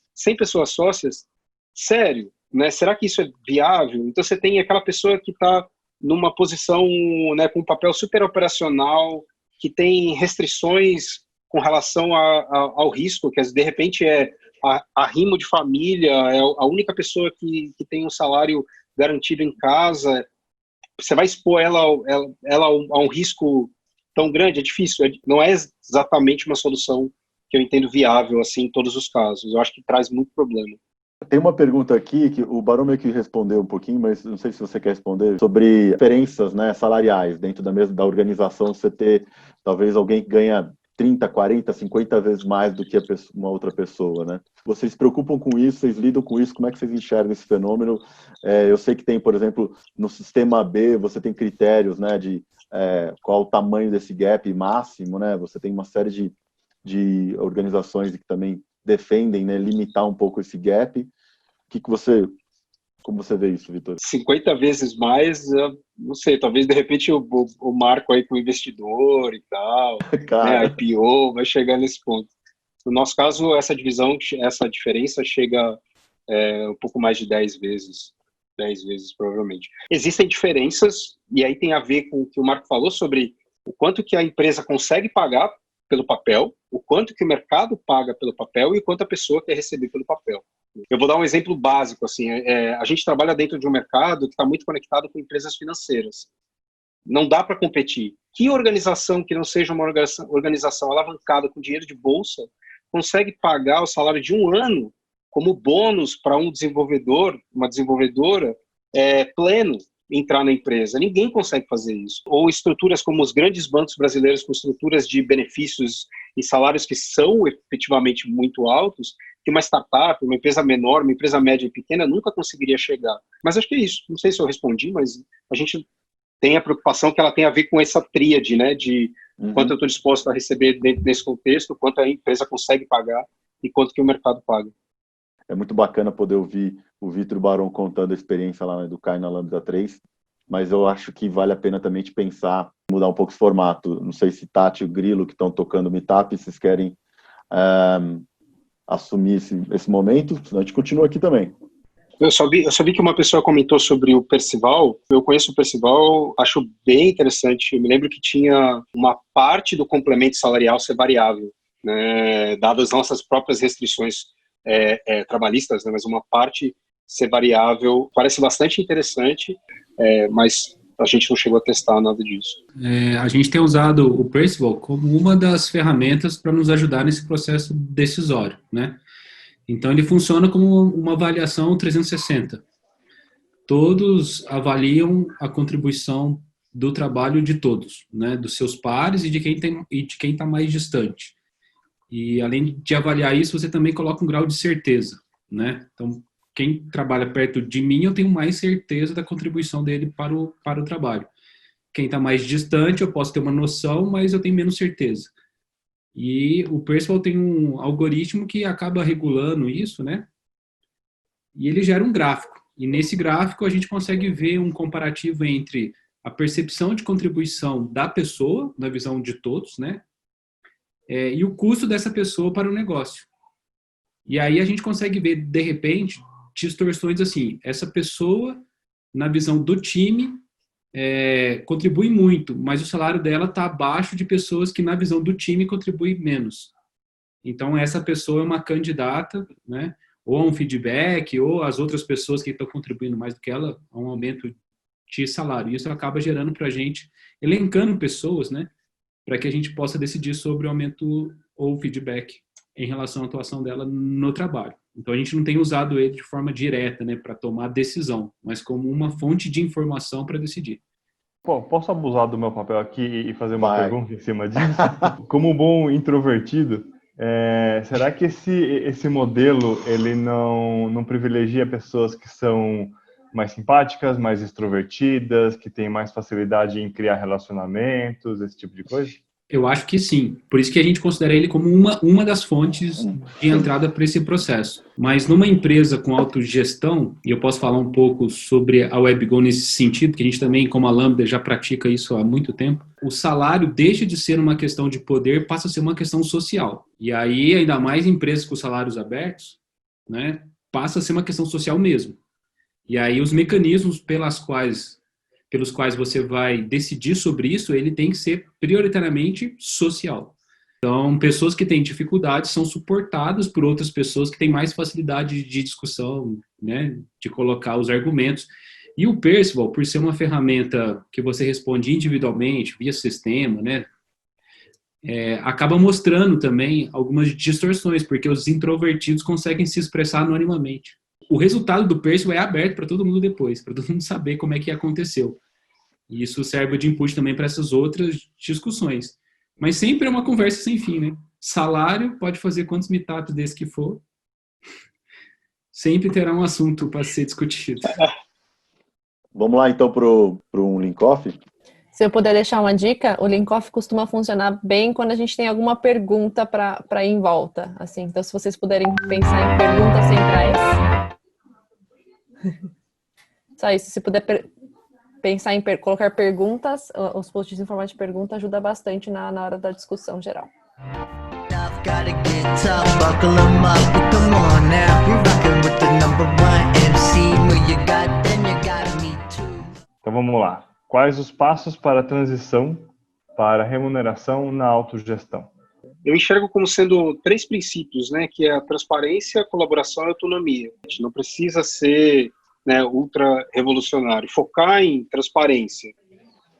sócias, sério, né? Será que isso é viável? Então, você tem aquela pessoa que está numa posição, né, com um papel super operacional, que tem restrições com relação ao risco, que de repente é arrimo de família, é a única pessoa que tem um salário garantido em casa. Você vai expor ela a um risco tão grande? É difícil, não é exatamente uma solução que eu entendo viável assim em todos os casos. Eu acho que traz muito problema. Tem uma pergunta aqui que o Barão meio que respondeu um pouquinho, mas não sei se você quer responder, sobre diferenças, né, salariais dentro da organização. Você ter talvez alguém que ganha 30, 40, 50 vezes mais do que uma outra pessoa, né? Vocês se preocupam com isso? Vocês lidam com isso? Como é que vocês enxergam esse fenômeno? Eu sei que tem, por exemplo, no sistema B, você tem critérios, né, de qual o tamanho desse gap máximo, né? Você tem uma série de organizações que também defendem, né, limitar um pouco esse gap. Como você vê isso, Vitor? 50 vezes mais, eu não sei, talvez de repente o marco aí com o investidor e tal, né, IPO, vai chegar nesse ponto. No nosso caso, essa diferença chega um pouco mais de 10 vezes provavelmente. Existem diferenças, e aí tem a ver com o que o Marco falou sobre o quanto que a empresa consegue pagar pelo papel, o quanto que o mercado paga pelo papel e o quanto a pessoa quer receber pelo papel. Eu vou dar um exemplo básico, assim, a gente trabalha dentro de um mercado que está muito conectado com empresas financeiras. Não dá para competir. Que organização que não seja uma organização alavancada com dinheiro de bolsa consegue pagar o salário de um ano como bônus para um desenvolvedor, uma desenvolvedora pleno entrar na empresa? Ninguém consegue fazer isso. Ou estruturas como os grandes bancos brasileiros com estruturas de benefícios e salários que são efetivamente muito altos, que uma startup, uma empresa menor, uma empresa média e pequena nunca conseguiria chegar. Mas acho que é isso. Não sei se eu respondi, mas a gente tem a preocupação que ela tem a ver com essa tríade, né, de quanto eu estou disposto a receber dentro desse contexto, quanto a empresa consegue pagar e quanto que o mercado paga. É muito bacana poder ouvir o Vitor Barão contando a experiência lá na Educar na Lambda 3, mas eu acho que vale a pena também de pensar, mudar um pouco esse formato. Não sei se Tati e o Grilo, que estão tocando o Meetup, vocês querem assumir esse momento, senão a gente continua aqui também. Eu só vi que uma pessoa comentou sobre o Percival. Eu conheço o Percival, acho bem interessante. Eu me lembro que tinha uma parte do complemento salarial ser variável, né, dadas as nossas próprias restrições trabalhistas, né, mas uma parte ser variável parece bastante interessante, mas a gente não chegou a testar nada disso. A gente tem usado o Percival como uma das ferramentas para nos ajudar nesse processo decisório, né? Então, ele funciona como uma avaliação 360. Todos avaliam a contribuição do trabalho de todos, né? Dos seus pares e de quem está mais distante. E, além de avaliar isso, você também coloca um grau de certeza, né? Então, quem trabalha perto de mim, eu tenho mais certeza da contribuição dele para o trabalho. Quem está mais distante, eu posso ter uma noção, mas eu tenho menos certeza. E o Percival tem um algoritmo que acaba regulando isso, né? E ele gera um gráfico. E nesse gráfico a gente consegue ver um comparativo entre a percepção de contribuição da pessoa, na visão de todos, né? E o custo dessa pessoa para o negócio. E aí a gente consegue ver, de repente, distorções assim. Essa pessoa, na visão do time, contribui muito, mas o salário dela está abaixo de pessoas que, na visão do time, contribuem menos. Então, essa pessoa é uma candidata, né, ou a um feedback, ou as outras pessoas que estão contribuindo mais do que ela, a um aumento de salário. Isso acaba gerando para a gente, elencando pessoas, né, para que a gente possa decidir sobre o aumento ou feedback em relação à atuação dela no trabalho. Então, a gente não tem usado ele de forma direta, né, para tomar decisão, mas como uma fonte de informação para decidir. Pô, posso abusar do meu papel aqui e fazer uma pergunta em cima disso? Como um bom introvertido, será que esse modelo ele não privilegia pessoas que são mais simpáticas, mais extrovertidas, que têm mais facilidade em criar relacionamentos, esse tipo de coisa? Eu acho que sim. Por isso que a gente considera ele como uma das fontes de entrada para esse processo. Mas numa empresa com autogestão, e eu posso falar um pouco sobre a WebGo nesse sentido, que a gente também, como a Lambda, já pratica isso há muito tempo, o salário deixa de ser uma questão de poder, passa a ser uma questão social. E aí, ainda mais empresas com salários abertos, né, passa a ser uma questão social mesmo. E aí os mecanismos pelos quais você vai decidir sobre isso, ele tem que ser prioritariamente social. Então, pessoas que têm dificuldades são suportadas por outras pessoas que têm mais facilidade de discussão, né, de colocar os argumentos. E o Percival, por ser uma ferramenta que você responde individualmente, via sistema, né, acaba mostrando também algumas distorções, porque os introvertidos conseguem se expressar anonimamente. O resultado do Percival é aberto para todo mundo depois, para todo mundo saber como é que aconteceu. E isso serve de input também para essas outras discussões. Mas sempre é uma conversa sem fim, né? Salário, pode fazer quantos meetups desse que for. Sempre terá um assunto para ser discutido. Vamos lá, então, para um link-off? Se eu puder deixar uma dica, o link-off costuma funcionar bem quando a gente tem alguma pergunta para ir em volta. Assim. Então, se vocês puderem pensar em perguntas centrais. Só isso. Se puder pensar em colocar perguntas, os posts em formato de pergunta ajuda bastante na hora da discussão geral. Então vamos lá. Quais os passos para a transição para a remuneração na autogestão? Eu enxergo como sendo 3 princípios, né, que é a transparência, a colaboração e a autonomia. A gente não precisa ser, né, ultra revolucionário. Focar em transparência,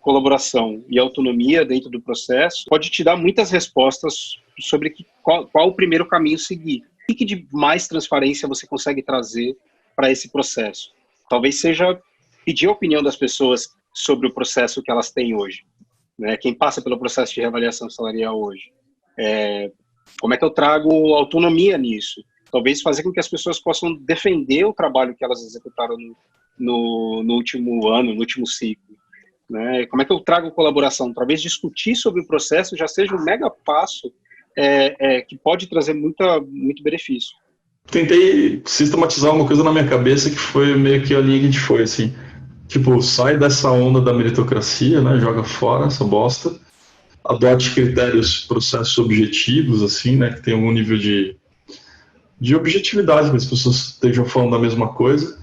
colaboração e autonomia dentro do processo pode te dar muitas respostas sobre qual o primeiro caminho seguir. O que de mais transparência você consegue trazer para esse processo? Talvez seja pedir a opinião das pessoas sobre o processo que elas têm hoje, né? Quem passa pelo processo de reavaliação salarial hoje. Como é que eu trago autonomia nisso? Talvez fazer com que as pessoas possam defender o trabalho que elas executaram no último ano, no último ciclo. Né? Como é que eu trago colaboração? Talvez discutir sobre o processo já seja um mega passo que pode trazer muito benefício. Tentei sistematizar uma coisa na minha cabeça que foi meio que a linha que a gente foi, assim. Tipo, sai dessa onda da meritocracia, né? Joga fora essa bosta. Adote critérios, processos objetivos, assim, né? Que tem algum nível de objetividade, que as pessoas estejam falando da mesma coisa.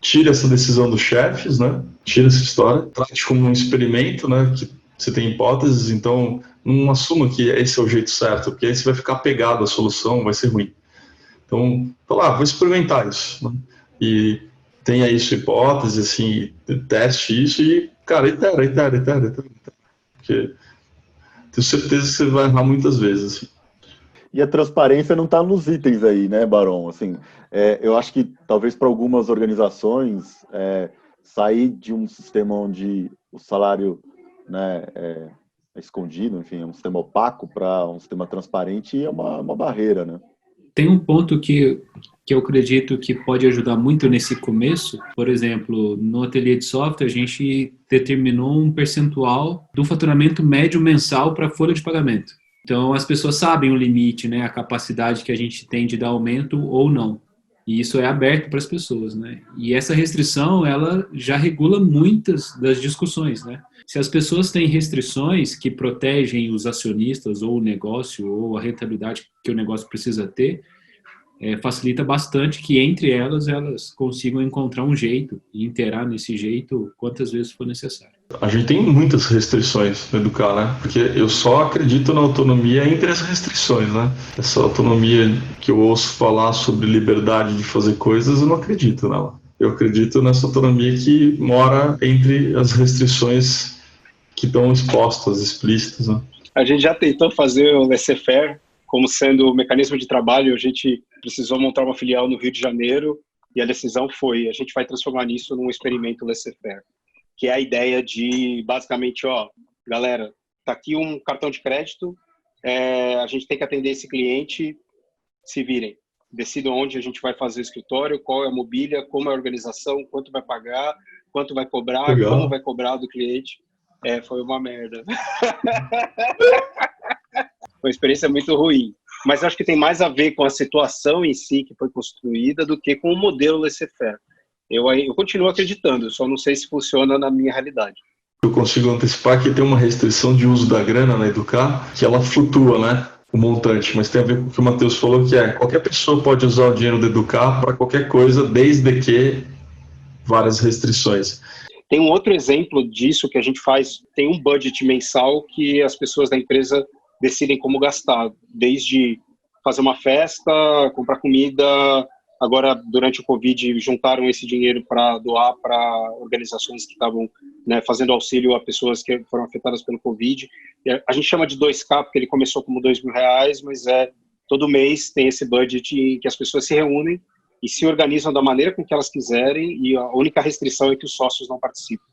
Tire essa decisão dos chefes, né? Tire essa história. Trate como um experimento, né? Que você tem hipóteses, então não assuma que esse é o jeito certo, porque aí você vai ficar apegado à solução, vai ser ruim. Então, vou experimentar isso, né? E tenha isso, hipótese, assim, teste isso e, cara, itera. Porque tenho certeza que você vai errar muitas vezes. Assim. E a transparência não está nos itens aí, né, Barão? Assim, eu acho que talvez para algumas organizações sair de um sistema onde o salário, né, é escondido, enfim, é um sistema opaco para um sistema transparente é uma barreira, né? Tem um ponto que eu acredito que pode ajudar muito nesse começo. Por exemplo, no ateliê de software, a gente determinou um percentual do faturamento médio mensal para a folha de pagamento. Então, as pessoas sabem o limite, né, a capacidade que a gente tem de dar aumento ou não. E isso é aberto para as pessoas, né? E essa restrição, ela já regula muitas das discussões, né? Se as pessoas têm restrições que protegem os acionistas ou o negócio ou a rentabilidade que o negócio precisa ter, facilita bastante que entre elas consigam encontrar um jeito e interar nesse jeito quantas vezes for necessário. A gente tem muitas restrições no Educar, né? Porque eu só acredito na autonomia entre as restrições, né? Essa autonomia que eu ouço falar sobre liberdade de fazer coisas, eu não acredito nela. Eu acredito nessa autonomia que mora entre as restrições que estão expostas, explícitas, né? A gente já tentou fazer o laissez-faire como sendo o mecanismo de trabalho. A gente precisou montar uma filial no Rio de Janeiro e a decisão foi, a gente vai transformar nisso num experimento laissez-faire, que é a ideia de, basicamente, galera, tá aqui um cartão de crédito, a gente tem que atender esse cliente, se virem. Decidam onde a gente vai fazer o escritório, qual é a mobília, como é a organização, quanto vai pagar, quanto vai cobrar, Legal. como vai cobrar do cliente. Foi uma merda. Foi uma experiência muito ruim. Mas acho que tem mais a ver com a situação em si que foi construída do que com o modelo laissez-faire. Eu continuo acreditando, só não sei se funciona na minha realidade. Eu consigo antecipar que tem uma restrição de uso da grana na Educar, que ela flutua, né? O montante, mas tem a ver com o que o Matheus falou, que qualquer pessoa pode usar o dinheiro do Educar para qualquer coisa, desde que várias restrições. Tem um outro exemplo disso que a gente faz, tem um budget mensal que as pessoas da empresa decidem como gastar, desde fazer uma festa, comprar comida. Agora, durante o Covid, juntaram esse dinheiro para doar para organizações que estavam, né, fazendo auxílio a pessoas que foram afetadas pelo Covid. A gente chama de 2K, porque ele começou como R$2.000, mas todo mês tem esse budget em que as pessoas se reúnem e se organizam da maneira com que elas quiserem, e a única restrição é que os sócios não participam.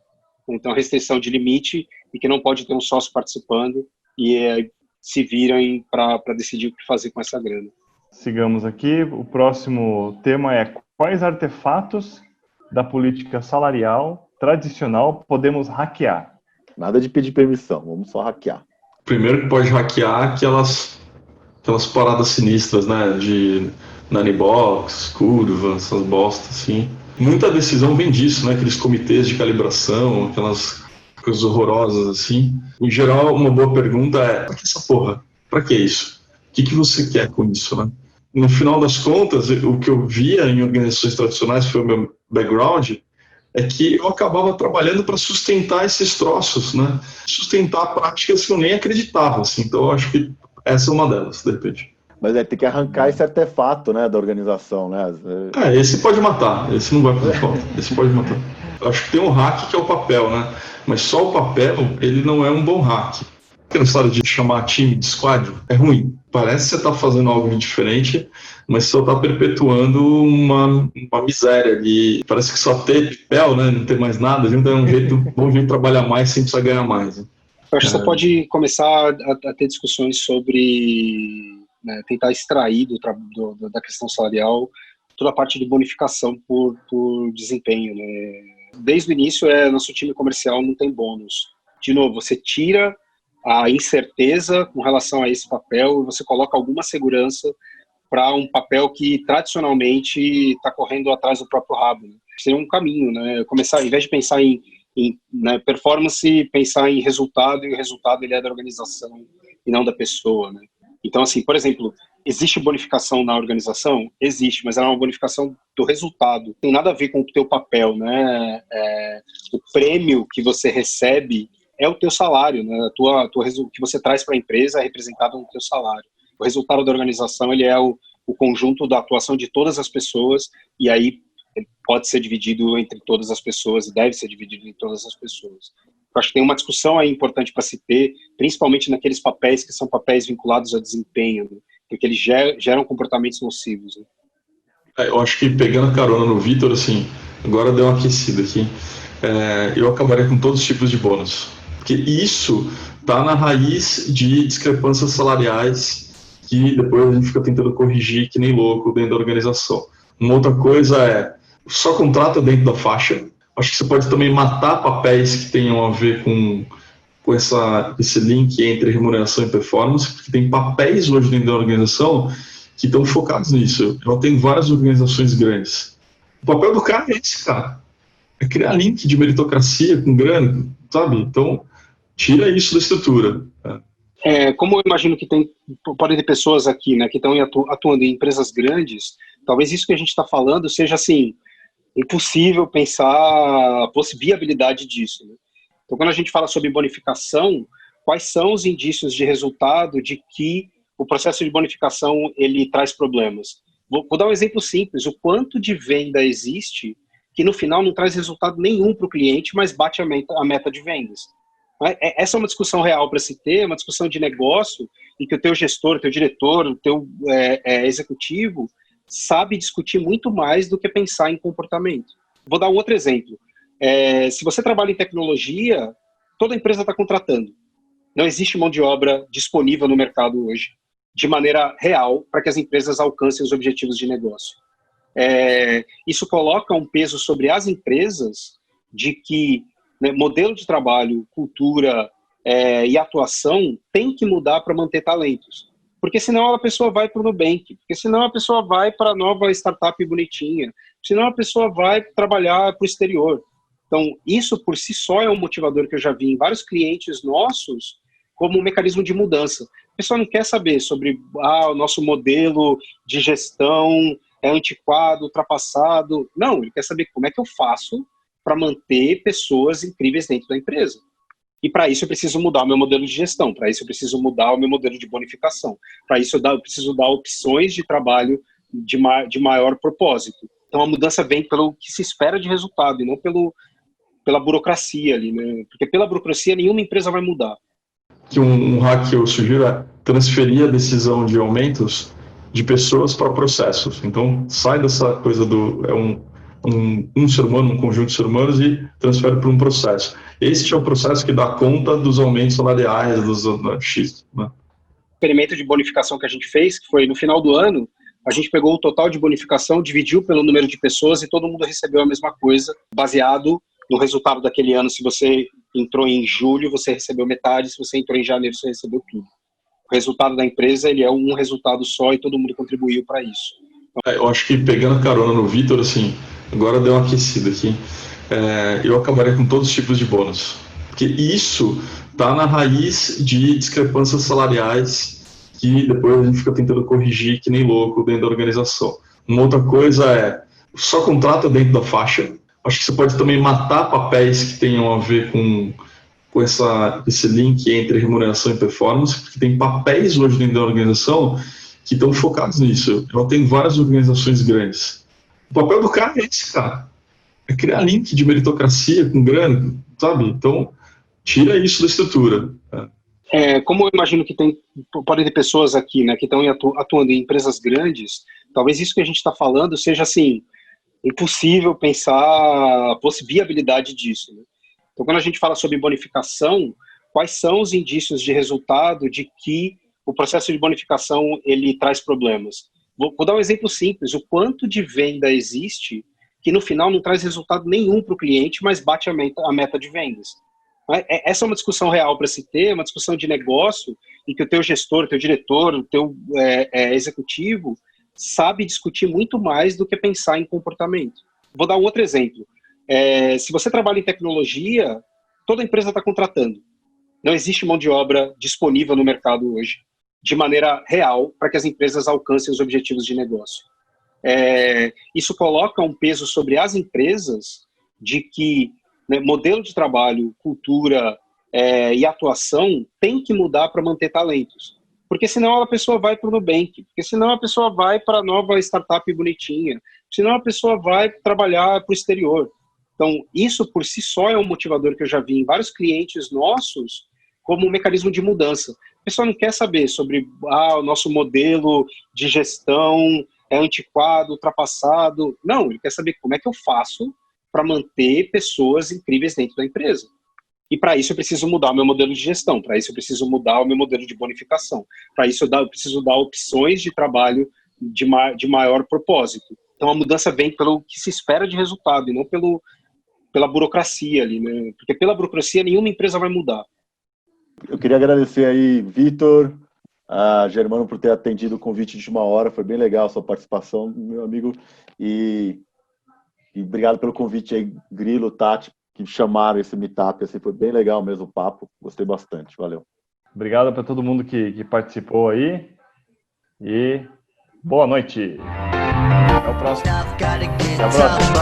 Então, restrição de limite e que não pode ter um sócio participando, e se viram para decidir o que fazer com essa grana. Sigamos aqui. O próximo tema é: quais artefatos da política salarial tradicional podemos hackear? Nada de pedir permissão, vamos só hackear. Primeiro que pode hackear aquelas paradas sinistras, né? De Nanibox, curva, essas bostas, assim. Muita decisão vem disso, né? Aqueles comitês de calibração, aquelas coisas horrorosas, assim. Em geral, uma boa pergunta é: pra que essa porra? Pra que isso? O que você quer com isso, né? No final das contas, o que eu via em organizações tradicionais, foi o meu background, é que eu acabava trabalhando para sustentar esses troços, né? Sustentar práticas que eu nem acreditava, assim. Então, eu acho que essa é uma delas, de repente. Mas tem que arrancar esse artefato, né, da organização, né? Esse pode matar, esse não vai fazer falta, esse pode matar. Eu acho que tem um hack que é o papel, né? Mas só o papel, ele não é um bom hack. Aquela história de chamar time de squad é ruim. Parece que você está fazendo algo diferente, mas só está perpetuando uma miséria ali. Parece que só ter papel, né? Não ter mais nada, a gente tem bom jeito de trabalhar mais sem precisar ganhar mais. Né? Eu acho que você pode começar a ter discussões sobre, né, tentar extrair da questão salarial toda a parte de bonificação por desempenho. Né? Desde o início, nosso time comercial não tem bônus. De novo, você tira a incerteza com relação a esse papel e você coloca alguma segurança para um papel que tradicionalmente está correndo atrás do próprio rabo. Né? Seria um caminho, né? Começar, ao invés de pensar em né, performance, pensar em resultado, e o resultado ele é da organização e não da pessoa. Né? Então, assim, por exemplo, existe bonificação na organização? Existe, mas ela é uma bonificação do resultado. Tem nada a ver com o teu papel, né? O prêmio que você recebe é o teu salário, né? O que você traz para a empresa é representado no teu salário. O resultado da organização ele é o conjunto da atuação de todas as pessoas, e aí pode ser dividido entre todas as pessoas e deve ser dividido entre todas as pessoas. Eu acho que tem uma discussão aí importante para se ter, principalmente naqueles papéis que são papéis vinculados a desempenho, né? Porque eles geram comportamentos nocivos. Né? Eu acho que, pegando a carona no Vitor, assim, agora deu uma aquecida aqui, eu acabaria com todos os tipos de bônus. Porque isso está na raiz de discrepâncias salariais que depois a gente fica tentando corrigir que nem louco dentro da organização. Uma outra coisa só contrata dentro da faixa. Acho que você pode também matar papéis que tenham a ver com esse link entre remuneração e performance, porque tem papéis hoje dentro da organização que estão focados nisso. Eu tenho várias organizações grandes. O papel do cara é esse, cara. É criar link de meritocracia com grana, sabe? Então, tira isso da estrutura. Como eu imagino que podem ter pessoas aqui, né, que estão atuando em empresas grandes, talvez isso que a gente está falando seja, assim, impossível pensar a viabilidade disso. Né? Então, quando a gente fala sobre bonificação, quais são os indícios de resultado de que o processo de bonificação ele traz problemas? Vou dar um exemplo simples. O quanto de venda existe que no final não traz resultado nenhum para o cliente, mas bate a meta de vendas? Essa é uma discussão real para se ter, uma discussão de negócio em que o teu gestor, o teu diretor, o teu executivo sabe discutir muito mais do que pensar em comportamento. Vou dar um outro exemplo. Se você trabalha em tecnologia, toda empresa está contratando. Não existe mão de obra disponível no mercado hoje, de maneira real, para que as empresas alcancem os objetivos de negócio. Isso coloca um peso sobre as empresas de que né, modelo de trabalho, cultura e atuação tem que mudar para manter talentos. Porque senão a pessoa vai para o Nubank, porque senão a pessoa vai para a nova startup bonitinha, senão a pessoa vai trabalhar para o exterior. Então, isso por si só é um motivador que eu já vi em vários clientes nossos como um mecanismo de mudança. A pessoa não quer saber sobre o nosso modelo de gestão é antiquado, ultrapassado. Não, ele quer saber como é que eu faço para manter pessoas incríveis dentro da empresa. E para isso eu preciso mudar o meu modelo de gestão, para isso eu preciso mudar o meu modelo de bonificação, para isso eu preciso dar opções de trabalho de maior propósito. Então a mudança vem pelo que se espera de resultado e não pela burocracia ali, né? Porque pela burocracia nenhuma empresa vai mudar. Que um hack que eu sugiro é transferir a decisão de aumentos de pessoas para processos. Então sai dessa coisa um ser humano, um conjunto de seres humanos e transfere para um processo. Este é o processo que dá conta dos aumentos salariais, dos X. Né? O experimento de bonificação que a gente fez, que foi no final do ano, a gente pegou o total de bonificação, dividiu pelo número de pessoas e todo mundo recebeu a mesma coisa, baseado no resultado daquele ano. Se você entrou em julho, você recebeu metade, se você entrou em janeiro, você recebeu tudo. O resultado da empresa, ele é um resultado só e todo mundo contribuiu para isso. Então, eu acho que pegando carona no Vitor, assim, agora deu uma aquecida aqui, eu acabaria com todos os tipos de bônus. Porque isso está na raiz de discrepâncias salariais que depois a gente fica tentando corrigir que nem louco dentro da organização. Uma outra coisa é, só contrata dentro da faixa. Acho que você pode também matar papéis que tenham a ver com esse link entre remuneração e performance, porque tem papéis hoje dentro da organização que estão focados nisso. Eu tenho várias organizações grandes. O papel do cara é esse, cara. É criar link de meritocracia com grana, sabe? Então, tira isso da estrutura. Como eu imagino que podem ter pessoas aqui, né, que estão atuando em empresas grandes, talvez isso que a gente está falando seja, assim, impossível pensar a viabilidade disso, né? Então, quando a gente fala sobre bonificação, quais são os indícios de resultado de que o processo de bonificação ele traz problemas? Vou dar um exemplo simples. O quanto de venda existe que no final não traz resultado nenhum para o cliente, mas bate a meta de vendas? Essa é uma discussão real para se ter, uma discussão de negócio em que o teu gestor, o teu diretor, o teu executivo sabe discutir muito mais do que pensar em comportamento. Vou dar um outro exemplo. Se você trabalha em tecnologia, toda empresa está contratando. Não existe mão de obra disponível no mercado hoje, de maneira real, para que as empresas alcancem os objetivos de negócio. Isso coloca um peso sobre as empresas de que, né, modelo de trabalho, cultura e atuação tem que mudar para manter talentos. Porque senão a pessoa vai para o Nubank, porque senão a pessoa vai para a nova startup bonitinha, senão a pessoa vai trabalhar para o exterior. Então, isso por si só é um motivador que eu já vi em vários clientes nossos como um mecanismo de mudança. A pessoa não quer saber sobre o nosso modelo de gestão é antiquado, ultrapassado. Não, ele quer saber como é que eu faço para manter pessoas incríveis dentro da empresa. E para isso eu preciso mudar o meu modelo de gestão, para isso eu preciso mudar o meu modelo de bonificação, para isso eu preciso dar opções de trabalho de maior propósito. Então a mudança vem pelo que se espera de resultado e não pela burocracia ali, né? Porque pela burocracia nenhuma empresa vai mudar. Eu queria agradecer aí, Vitor, a Germano, por ter atendido o convite de uma hora. Foi bem legal a sua participação, meu amigo. E obrigado pelo convite aí, Grilo, Tati, que chamaram esse meetup. Assim, foi bem legal mesmo o papo. Gostei bastante. Valeu. Obrigado para todo mundo que participou aí. E boa noite. Até o próximo. Até a próxima.